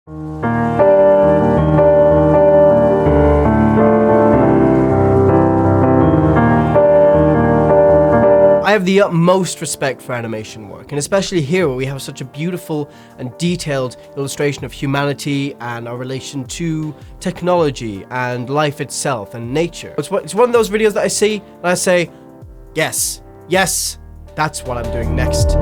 I have the utmost respect for animation work, and especially here where we have such a beautiful and detailed illustration of humanity and our relation to technology and life itself and nature. It's one of those videos that I see and I say, yes, that's what I'm doing next.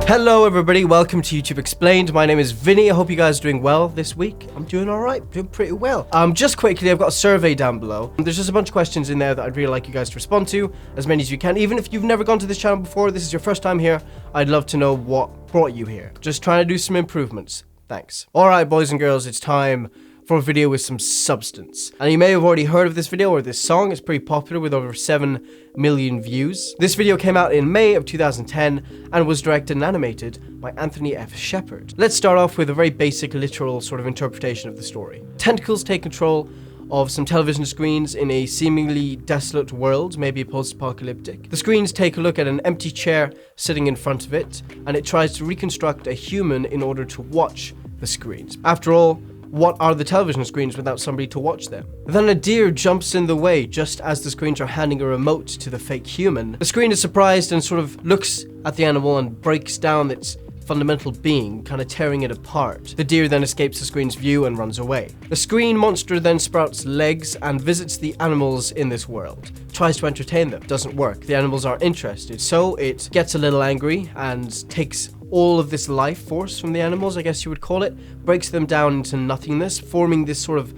Hello everybody, welcome to YouTube Explained. My name is Vinny. I hope you guys are doing well this week. I'm doing alright, doing pretty well. Just quickly, I've got a survey down below. There's just a bunch of questions in there that I'd really like you guys to respond to, as many as you can. Even if you've never gone to this channel before, this is your first time here, I'd love to know what brought you here. Just trying to do some improvements. Thanks. Alright boys and girls, it's time for a video with some substance. And you may have already heard of this video or this song. It's pretty popular with over 7 million views. This video came out in May of 2010 and was directed and animated by Anthony F. Shepard. Let's start off with a very basic literal sort of interpretation of the story. Tentacles take control of some television screens in a seemingly desolate world, maybe post-apocalyptic. The screens take a look at an empty chair sitting in front of it, and it tries to reconstruct a human in order to watch the screens. After all, what are the television screens without somebody to watch them? Then a deer jumps in the way just as the screens are handing a remote to the fake human. The screen is surprised and sort of looks at the animal and breaks down its fundamental being, kind of tearing it apart. The deer then escapes the screen's view and runs away. The screen monster then sprouts legs and visits the animals in this world. Tries to entertain them. Doesn't work. The animals aren't interested. So it gets a little angry and takes all of this life force from the animals, I guess you would call it, breaks them down into nothingness, forming this sort of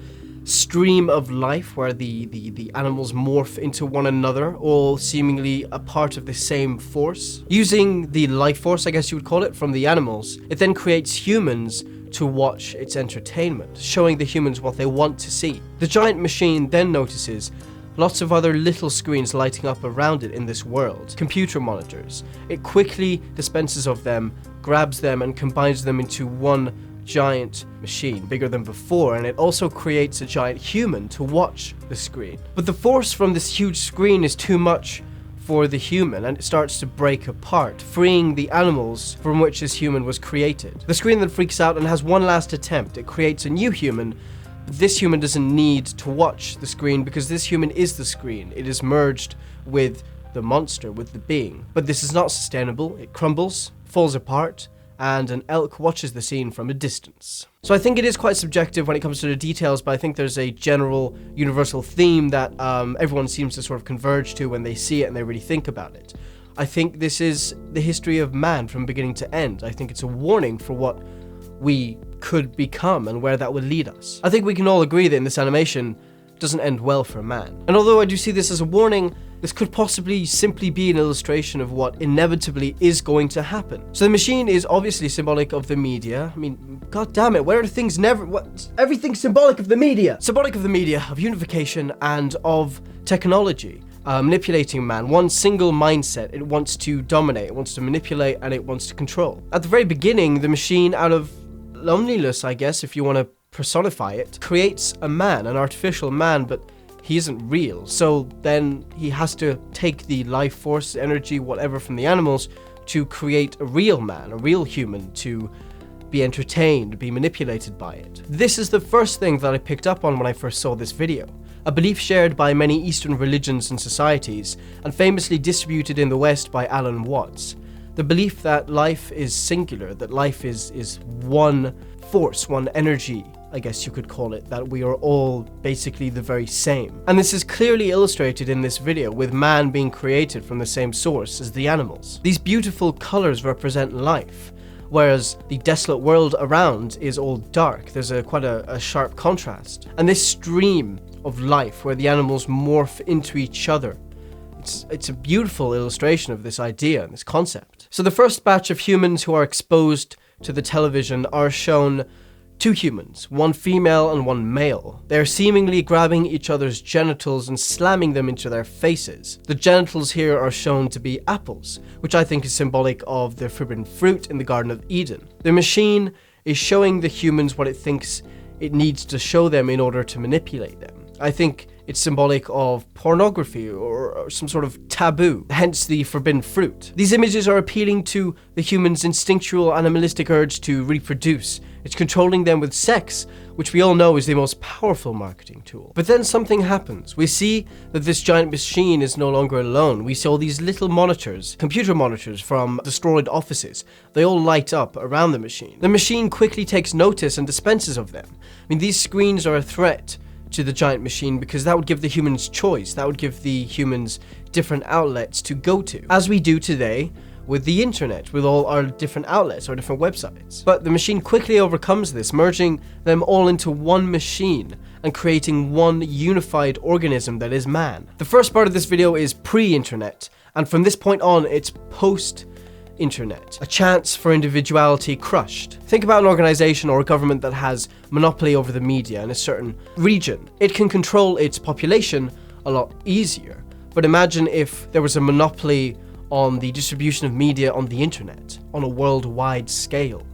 stream of life where the animals morph into one another, all seemingly a part of the same force. Using the life force, I guess you would call it, from the animals, it then creates humans to watch its entertainment, showing the humans what they want to see. The giant machine then notices lots of other little screens lighting up around it in this world. Computer monitors. It quickly dispenses of them, grabs them, and combines them into one giant machine, bigger than before, and it also creates a giant human to watch the screen. But the force from this huge screen is too much for the human, and it starts to break apart, freeing the animals from which this human was created. The screen then freaks out and has one last attempt. It creates a new human. This human doesn't need to watch the screen because this human is the screen. It is merged with the monster, with the being. But this is not sustainable. It crumbles, falls apart, and an elk watches the scene from a distance. So I think it is quite subjective when it comes to the details, but I think there's a general universal theme that everyone seems to sort of converge to when they see it and they really think about it. I think this is the history of man from beginning to end. I think it's a warning for what we could become and where that would lead us. I think we can all agree that in this animation doesn't end well for man. And although I do see this as a warning, this could possibly simply be an illustration of what inevitably is going to happen. So the machine is obviously symbolic of the media. I mean, god damn it, where are things everything's symbolic of the media. Symbolic of the media, of unification, and of technology. Manipulating man, one single mindset. It wants to dominate, it wants to manipulate, and it wants to control. At the very beginning, the machine, out of loneliness, I guess, if you want to personify it, creates a man, an artificial man, but he isn't real. So then he has to take the life force, energy, whatever from the animals to create a real man, a real human, to be entertained, be manipulated by it. This is the first thing that I picked up on when I first saw this video. A belief shared by many Eastern religions and societies, and famously distributed in the West by Alan Watts. The belief that life is singular, that life is one force, one energy, I guess you could call it, that we are all basically the very same. And this is clearly illustrated in this video, with man being created from the same source as the animals. These beautiful colors represent life, whereas the desolate world around is all dark. There's quite a sharp contrast. And this stream of life where the animals morph into each other, it's a beautiful illustration of this idea and this concept. So the first batch of humans who are exposed to the television are shown two humans, one female and one male. They're seemingly grabbing each other's genitals and slamming them into their faces. The genitals here are shown to be apples, which I think is symbolic of the forbidden fruit in the Garden of Eden. The machine is showing the humans what it thinks it needs to show them in order to manipulate them. I think It's symbolic of pornography or some sort of taboo, hence the forbidden fruit. These images are appealing to the human's instinctual animalistic urge to reproduce. It's controlling them with sex, which we all know is the most powerful marketing tool. But then something happens. We see that this giant machine is no longer alone. We see all these little monitors, computer monitors from destroyed offices. They all light up around the machine. The machine quickly takes notice and dispenses of them. I mean, these screens are a threat to the giant machine because that would give the humans choice. That would give the humans different outlets to go to, as we do today with the internet, with all our different outlets, our different websites. But the machine quickly overcomes this, merging them all into one machine and creating one unified organism that is man. The first part of this video is pre-internet, and from this point on, it's post-internet. A chance for individuality crushed. Think about an organization or a government that has monopoly over the media in a certain region. It can control its population a lot easier. But imagine if there was a monopoly on the distribution of media on the internet, on a worldwide scale.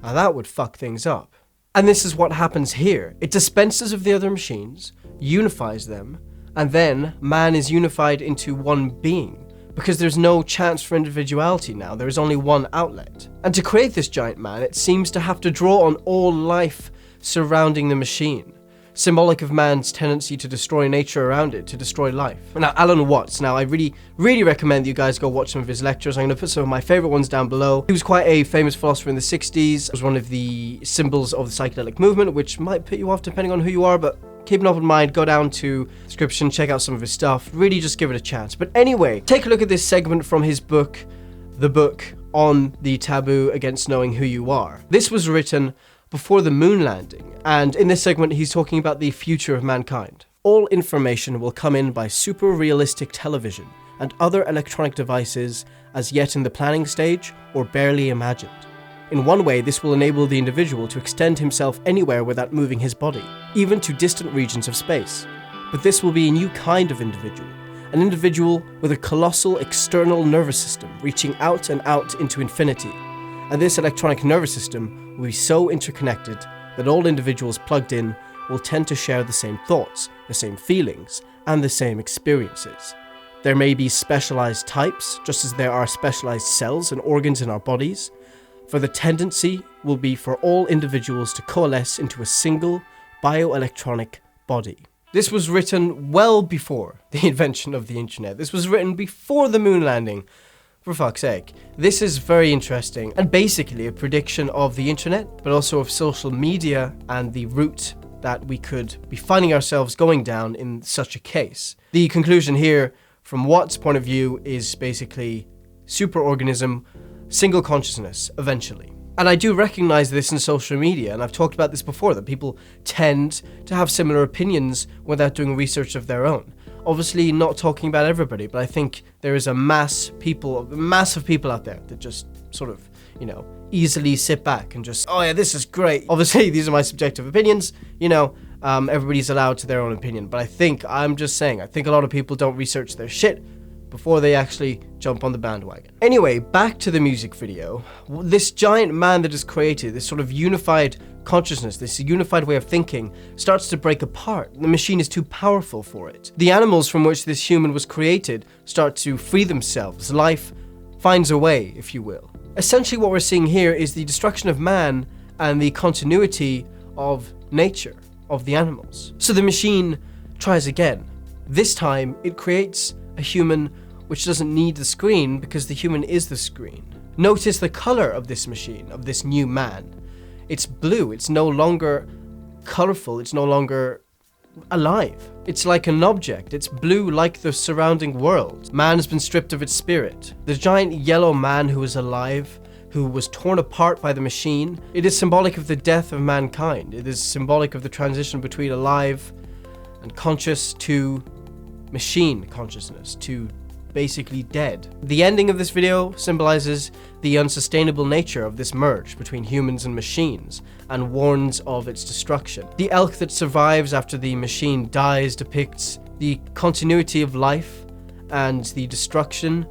Now that would fuck things up. And this is what happens here. It dispenses of the other machines, unifies them, and then man is unified into one being, because there's no chance for individuality now. There is only one outlet. And to create this giant man, it seems to have to draw on all life surrounding the machine, symbolic of man's tendency to destroy nature around it, to destroy life. Now, Alan Watts, now I really recommend that you guys go watch some of his lectures. I'm going to put some of my favorite ones down below. He was quite a famous philosopher in the 60s. It was one of the symbols of the psychedelic movement, which might put you off depending on who you are, but keep an open mind, go down to the description, check out some of his stuff, really just give it a chance. But anyway, take a look at this segment from his book, The Book on the Taboo Against Knowing Who You Are. This was written before the moon landing, and in this segment he's talking about the future of mankind. All information will come in by super realistic television and other electronic devices as yet in the planning stage or barely imagined. In one way, this will enable the individual to extend himself anywhere without moving his body, even to distant regions of space. But this will be a new kind of individual, an individual with a colossal external nervous system reaching out and out into infinity. And this electronic nervous system will be so interconnected that all individuals plugged in will tend to share the same thoughts, the same feelings, and the same experiences. There may be specialized types, just as there are specialized cells and organs in our bodies, for the tendency will be for all individuals to coalesce into a single bioelectronic body. This was written well before the invention of the internet. This was written before the moon landing. For fuck's sake. This is very interesting and basically a prediction of the internet, but also of social media and the route that we could be finding ourselves going down in such a case. The conclusion here, from Watt's point of view, is basically superorganism, single consciousness, eventually. And I do recognize this in social media, and I've talked about this before, that people tend to have similar opinions without doing research of their own. Obviously not talking about everybody, but I think there is a mass of people out there that just sort of, easily sit back and just, oh yeah, this is great. Obviously, these are my subjective opinions, everybody's allowed to their own opinion, but I'm just saying, I think a lot of people don't research their shit before they actually jump on the bandwagon. Anyway, back to the music video. This giant man that is created, this sort of unified consciousness, this unified way of thinking, starts to break apart. The machine is too powerful for it. The animals from which this human was created start to free themselves. Life finds a way, if you will. Essentially what we're seeing here is the destruction of man and the continuity of nature, of the animals. So the machine tries again. This time it creates a human which doesn't need the screen because the human is the screen. Notice the color of this machine, of this new man. It's blue, it's no longer colorful, it's no longer alive. It's like an object, it's blue like the surrounding world. Man has been stripped of its spirit. The giant yellow man who is alive, who was torn apart by the machine, it is symbolic of the death of mankind. It is symbolic of the transition between alive and conscious to machine consciousness, to basically dead. The ending of this video symbolizes the unsustainable nature of this merge between humans and machines, and warns of its destruction. The elk that survives after the machine dies depicts the continuity of life and the destruction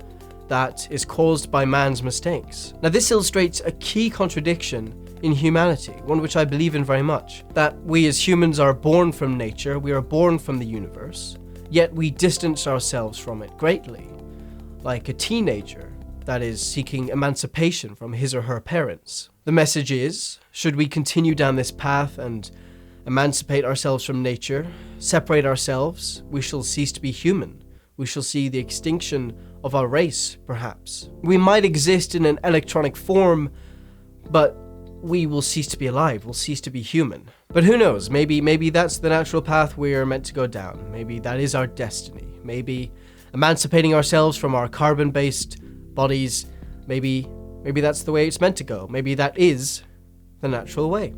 that is caused by man's mistakes. Now, this illustrates a key contradiction in humanity, one which I believe in very much. That we as humans are born from nature, we are born from the universe, yet we distance ourselves from it greatly, like a teenager that is seeking emancipation from his or her parents. The message is, should we continue down this path and emancipate ourselves from nature, separate ourselves, we shall cease to be human. We shall see the extinction of our race, perhaps. We might exist in an electronic form, but we will cease to be alive, we'll cease to be human. But who knows, maybe that's the natural path we're meant to go down. Maybe that is our destiny. Maybe emancipating ourselves from our carbon-based bodies, maybe that's the way it's meant to go. Maybe that is the natural way.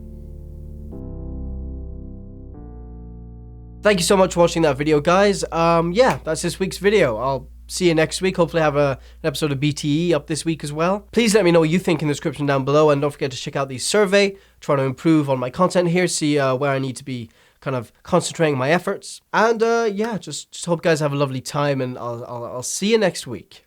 Thank you so much for watching that video, guys. Yeah, that's this week's video. I'll see you next week. Hopefully I have an episode of BTE up this week as well. Please let me know what you think in the description down below, and don't forget to check out the survey, trying to improve on my content here, see where I need to be kind of concentrating my efforts. And yeah, just hope you guys have a lovely time, and I'll see you next week.